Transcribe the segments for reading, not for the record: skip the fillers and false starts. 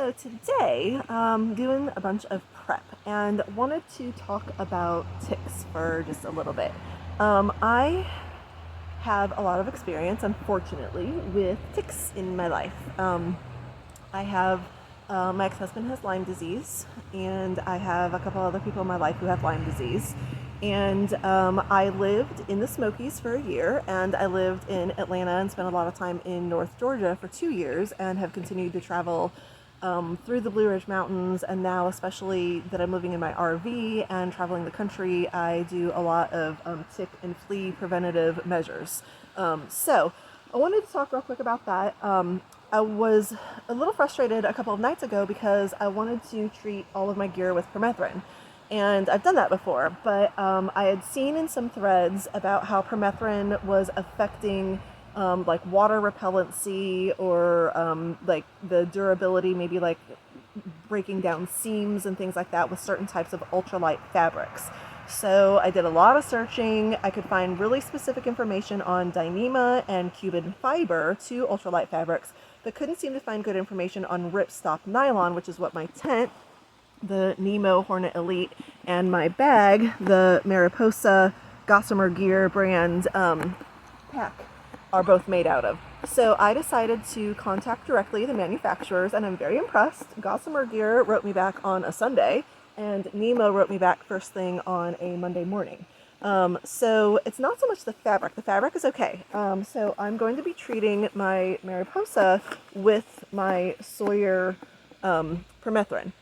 So today, doing a bunch of prep and wanted to talk about ticks for just a little bit. I have a lot of experience, unfortunately, with ticks in my life. I have my ex-husband has Lyme disease, and I have a couple other people in my life who have Lyme disease. And I lived in the Smokies for a year, and I lived in Atlanta and spent a lot of time in North Georgia for 2 years, and have continued to travel through the Blue Ridge Mountains. And now, especially that I'm living in my RV and traveling the country, I do a lot of tick and flea preventative measures. So I wanted to talk real quick about that. I was a little frustrated a couple of nights ago because I wanted to treat all of my gear with permethrin. And I've done that before, but I had seen in some threads about how permethrin was affecting like water repellency or like the durability, maybe like breaking down seams and things like that with certain types of ultralight fabrics. So I did a lot of searching. I could find really specific information on Dyneema and Cuban fiber, two ultralight fabrics, but couldn't seem to find good information on ripstop nylon, which is what my tent, the Nemo Hornet Elite, and my bag, the Mariposa Gossamer Gear brand pack, are both made out of. So I decided to contact directly the manufacturers, and I'm very impressed. Gossamer Gear wrote me back on a Sunday, and Nemo wrote me back first thing on a Monday morning. So it's not so much the fabric. The fabric is okay. So I'm going to be treating my Mariposa with my Sawyer permethrin.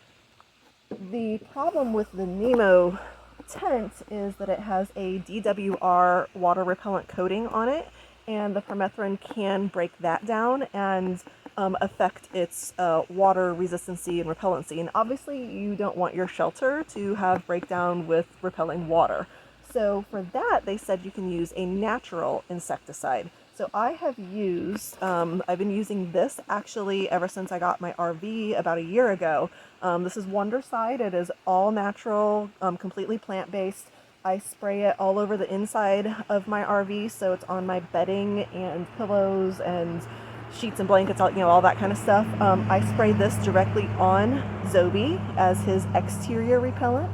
The problem with the Nemo tent is that it has a DWR water repellent coating on it, and the permethrin can break that down and affect its water resistancy and repellency. And obviously you don't want your shelter to have breakdown with repelling water. So for that, they said you can use a natural insecticide. So I have used, I've been using this actually ever since I got my RV about a year ago. This is Wondercide. It is all natural, completely plant-based. I spray it all over the inside of my RV, so it's on my bedding and pillows and sheets and blankets, all that kind of stuff. I spray this directly on Zobi as his exterior repellent.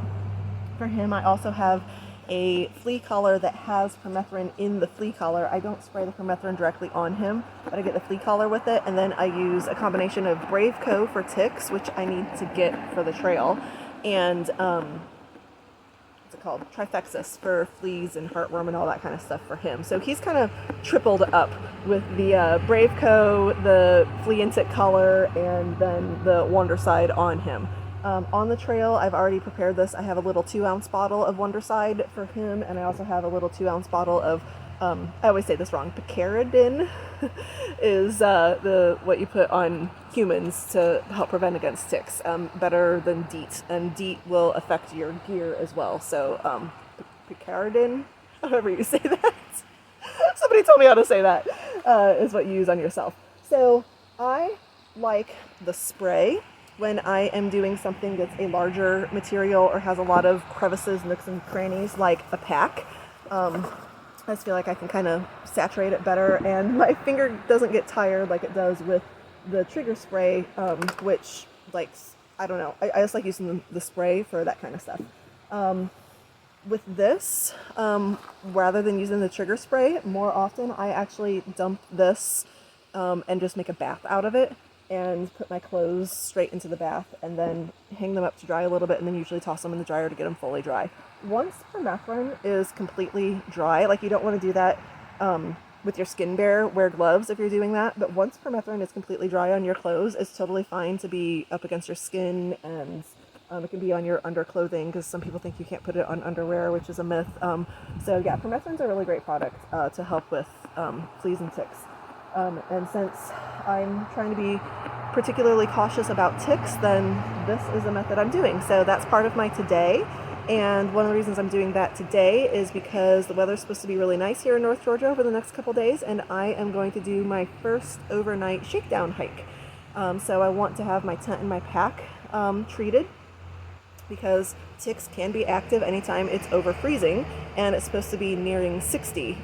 For him, I also have a flea collar that has permethrin in the flea collar. I don't spray the permethrin directly on him, but I get the flea collar with it, and then I use a combination of Brave Co for ticks, which I need to get for the trail, and what's it called? Trifexis for fleas and heartworm and all that kind of stuff for him. So he's kind of tripled up with the Brave Co, the flea and tick collar, and then the Wondercide on him. On the trail, I've already prepared this. I have a little 2-ounce bottle of Wondercide for him, and I also have a little 2-ounce bottle of, I always say this wrong, Picaridin is what you put on humans to help prevent against ticks, better than DEET, and DEET will affect your gear as well. So Picaridin, however you say that, somebody told me how to say that, is what you use on yourself. So I like the spray when I am doing something that's a larger material or has a lot of crevices, nooks, and crannies, like a pack. I just feel like I can kind of saturate it better, and my finger doesn't get tired like it does with the trigger spray, which, like, I don't know, I just like using the spray for that kind of stuff. With this, rather than using the trigger spray, more often I actually dump this and just make a bath out of it, and put my clothes straight into the bath and then hang them up to dry a little bit, and then usually toss them in the dryer to get them fully dry. Once permethrin is completely dry, like, you don't want to do that with your skin bare, wear gloves if you're doing that, but once permethrin is completely dry on your clothes, it's totally fine to be up against your skin, and it can be on your underclothing, because some people think you can't put it on underwear, which is a myth. So yeah, permethrin's a really great product to help with fleas and ticks. And since I'm trying to be particularly cautious about ticks, then this is a method I'm doing. So that's part of my today. And one of the reasons I'm doing that today is because the weather's supposed to be really nice here in North Georgia over the next couple days, and I am going to do my first overnight shakedown hike. So I want to have my tent and my pack treated, because ticks can be active anytime it's over freezing, and it's supposed to be nearing 60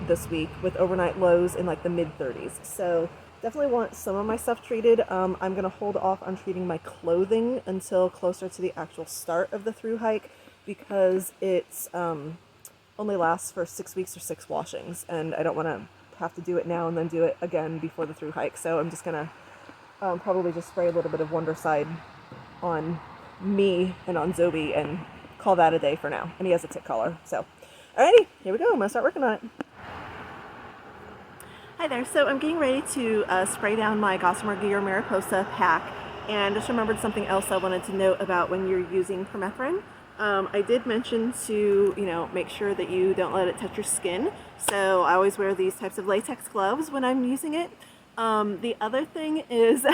this week with overnight lows in like the mid 30s. So definitely want some of my stuff treated. I'm going to hold off on treating my clothing until closer to the actual start of the Thru-hike, because it's only lasts for 6 weeks or 6 washings, and I don't want to have to do it now and then do it again before the Thru-hike. So I'm just going to probably just spray a little bit of Wondercide on me and on Zobi and call that a day for now. And he has a tick collar. So, alrighty, here we go. I'm going to start working on it. Hi there. So I'm getting ready to spray down my Gossamer Gear Mariposa pack, and just remembered something else I wanted to note about when you're using permethrin. I did mention to, make sure that you don't let it touch your skin. So I always wear these types of latex gloves when I'm using it. The other thing is,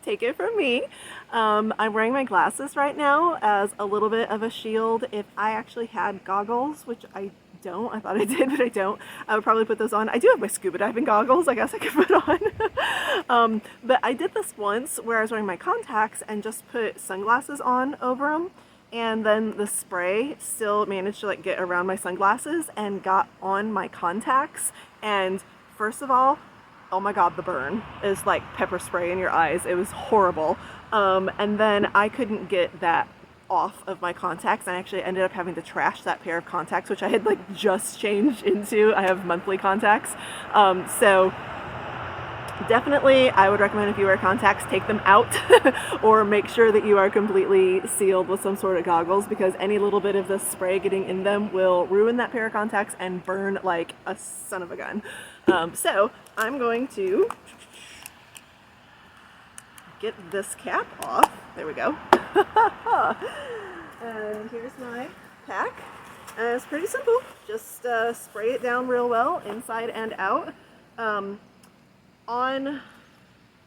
take it from me, I'm wearing my glasses right now as a little bit of a shield. If I actually had goggles, which I don't, I thought I did, but I don't, I would probably put those on. I do have my scuba diving goggles, I guess I could put on. But I did this once where I was wearing my contacts and just put sunglasses on over them, and then the spray still managed to get around my sunglasses and got on my contacts. And first of all, oh my god, the burn is like pepper spray in your eyes. It was horrible. And then I couldn't get that off of my contacts. I actually ended up having to trash that pair of contacts, which I had just changed into. I have monthly contacts. So definitely I would recommend, if you wear contacts, take them out or make sure that you are completely sealed with some sort of goggles, because any little bit of the spray getting in them will ruin that pair of contacts and burn like a son of a gun. So I'm going to get this cap off. There we go. And here's my pack. And it's pretty simple. Just spray it down real well, inside and out. On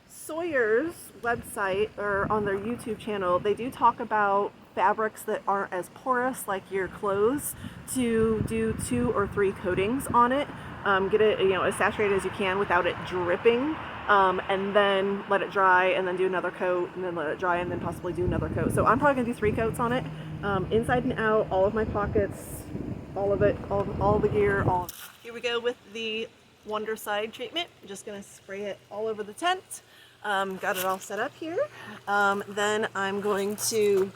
Sawyer's website, or on their YouTube channel, they do talk about fabrics that aren't as porous like your clothes to do 2 or 3 coatings on it. Get it as saturated as you can without it dripping, and then let it dry, and then do another coat, and then let it dry, and then possibly do another coat. So I'm probably gonna do 3 coats on it, inside and out, all of my pockets, all of it, all the gear. Here we go with the Wondercide treatment. I'm just gonna spray it all over the tent. Got it all set up here. Then I'm going to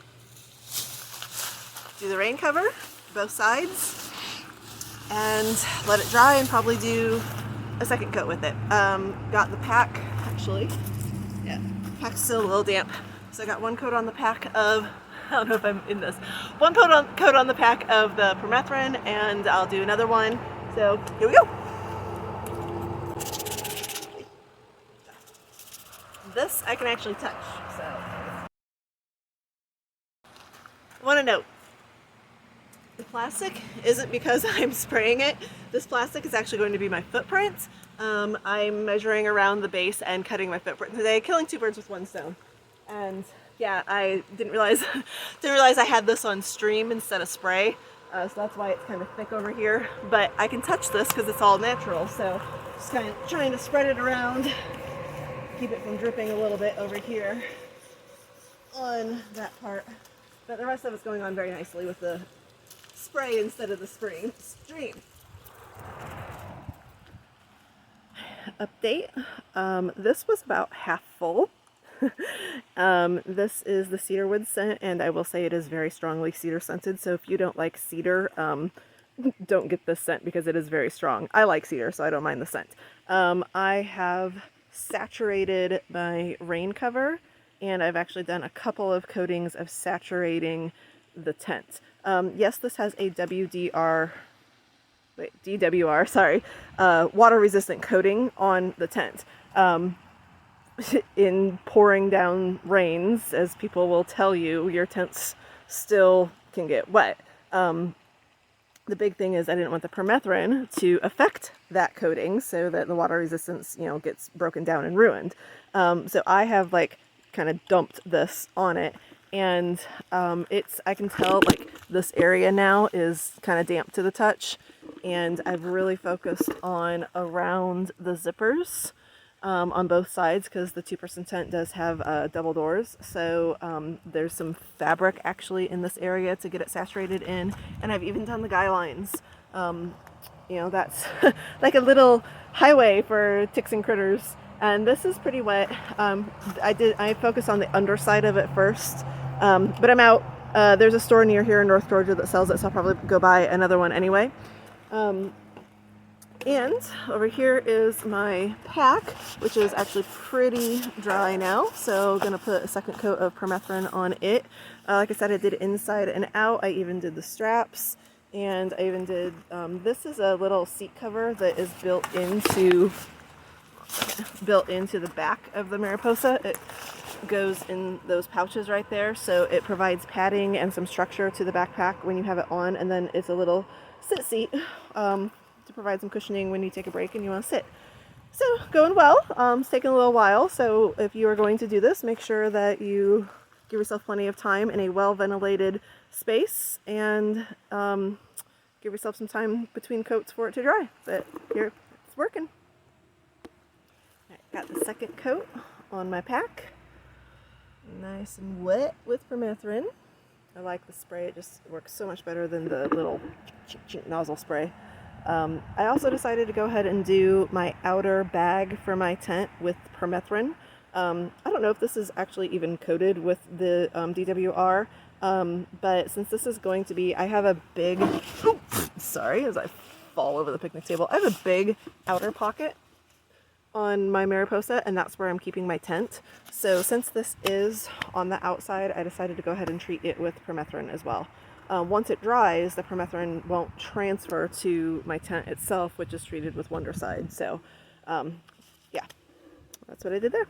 do the rain cover, both sides, and let it dry, and probably do a second coat with it. Got the pack, actually, yeah, pack's still a little damp. So I got 1 coat on the pack of, I don't know if I'm in this, 1 coat on the pack of the permethrin, and I'll do another one. So here we go. This I can actually touch, so. I want to note, the plastic isn't because I'm spraying it. This plastic is actually going to be my footprint. I'm measuring around the base and cutting my footprint today, killing 2 birds with 1 stone. And yeah, I didn't realize I had this on stream instead of spray, so that's why it's kind of thick over here. But I can touch this because it's all natural, so just kind of trying to spread it around, keep it from dripping a little bit over here on that part. But the rest of it's going on very nicely with the spray instead of the stream. Update. This was about half full. This is the Cedarwood Scent, and I will say it is very strongly cedar scented, so if you don't like cedar, don't get this scent because it is very strong. I like cedar, so I don't mind the scent. I have saturated my rain cover, and I've actually done a couple of coatings of saturating the tent. Yes, this has a DWR, sorry, water resistant coating on the tent. In pouring down rains, as people will tell you, your tents still can get wet. The big thing is I didn't want the permethrin to affect that coating so that the water resistance, gets broken down and ruined. So I have kind of dumped this on it, and I can tell this area now is kind of damp to the touch, and I've really focused on around the zippers on both sides, because the 2-person tent does have double doors, so there's some fabric actually in this area to get it saturated in, and I've even done the guy lines. That's like a little highway for ticks and critters And this is pretty wet. I focused on the underside of it first, but I'm out. There's a store near here in North Georgia that sells it, so I'll probably go buy another one anyway. And over here is my pack, which is actually pretty dry now. So I'm gonna put a second coat of permethrin on it. Like I said, I did inside and out. I even did the straps, and I even did, this is a little seat cover that is built into the back of the Mariposa. It goes in those pouches right there, so it provides padding and some structure to the backpack when you have it on, and then it's a little sit seat to provide some cushioning when you take a break and you want to sit. So going well. It's taking a little while, so if you are going to do this, make sure that you give yourself plenty of time in a well ventilated space, and give yourself some time between coats for it to dry. But here, it's working. Got the second coat on my pack. Nice and wet with permethrin. I like the spray. It just works so much better than the little nozzle spray. I also decided to go ahead and do my outer bag for my tent with permethrin. I don't know if this is actually even coated with the DWR, but since this is going to be, I have a big, sorry, as I fall over the picnic table, I have a big outer pocket on my Mariposa, and that's where I'm keeping my tent. So since this is on the outside, I decided to go ahead and treat it with permethrin as well. Once it dries, the permethrin won't transfer to my tent itself, which is treated with Wondercide. So yeah, that's what I did there.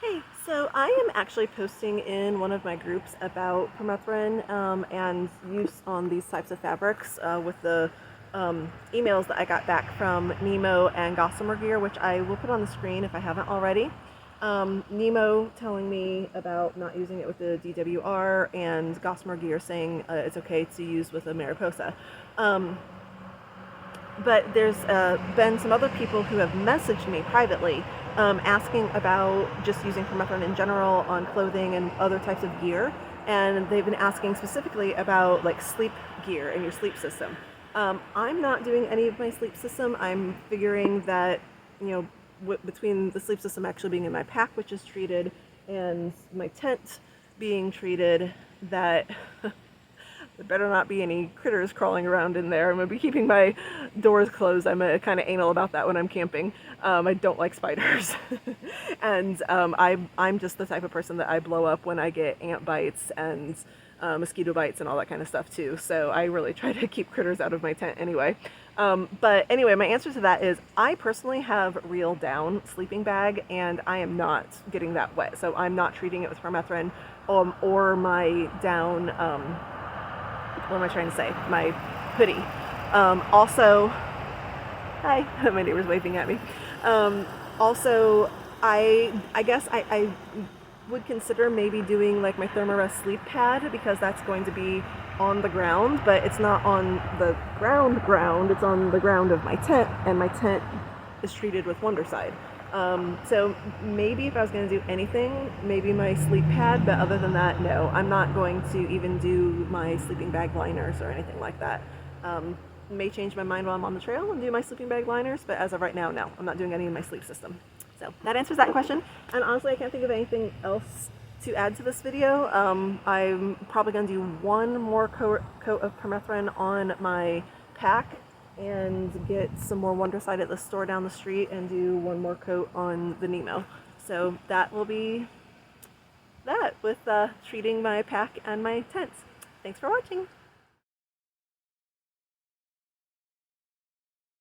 Hey, so I am actually posting in one of my groups about permethrin and use on these types of fabrics with the emails that I got back from Nemo and Gossamer Gear, which I will put on the screen if I haven't already. Nemo telling me about not using it with the DWR, and Gossamer Gear saying it's okay to use with a Mariposa. But there's been some other people who have messaged me privately asking about just using permethrin in general on clothing and other types of gear, and they've been asking specifically about like sleep gear and your sleep system. I'm not doing any of my sleep system. I'm figuring that, you know, between the sleep system actually being in my pack, which is treated, and my tent being treated, that there better not be any critters crawling around in there. I'm going to be keeping my doors closed. I'm kind of anal about that when I'm camping. I don't like spiders. And I'm just the type of person that I blow up when I get ant bites and mosquito bites and all that kind of stuff too. So I really try to keep critters out of my tent anyway. But anyway, my answer to that is I personally have Real Down sleeping bag, and I am not getting that wet. So I'm not treating it with permethrin or my down, what am I trying to say? My hoodie. Also, hi, my neighbor's waving at me. Also, I guess I would consider maybe doing like my Thermarest sleep pad, because that's going to be on the ground, but it's not on the ground, it's on the ground of my tent, and my tent is treated with Wondercide. So maybe if I was going to do anything, maybe my sleep pad, but other than that, no, I'm not going to even do my sleeping bag liners or anything like that. May change my mind while I'm on the trail and do my sleeping bag liners, but as of right now, no, I'm not doing any of my sleep system. So that answers that question. And honestly, I can't think of anything else to add to this video. I'm probably going to do one more coat of permethrin on my pack and get some more Wondercide at the store down the street and do one more coat on the Nemo. So that will be that with treating my pack and my tents. Thanks for watching.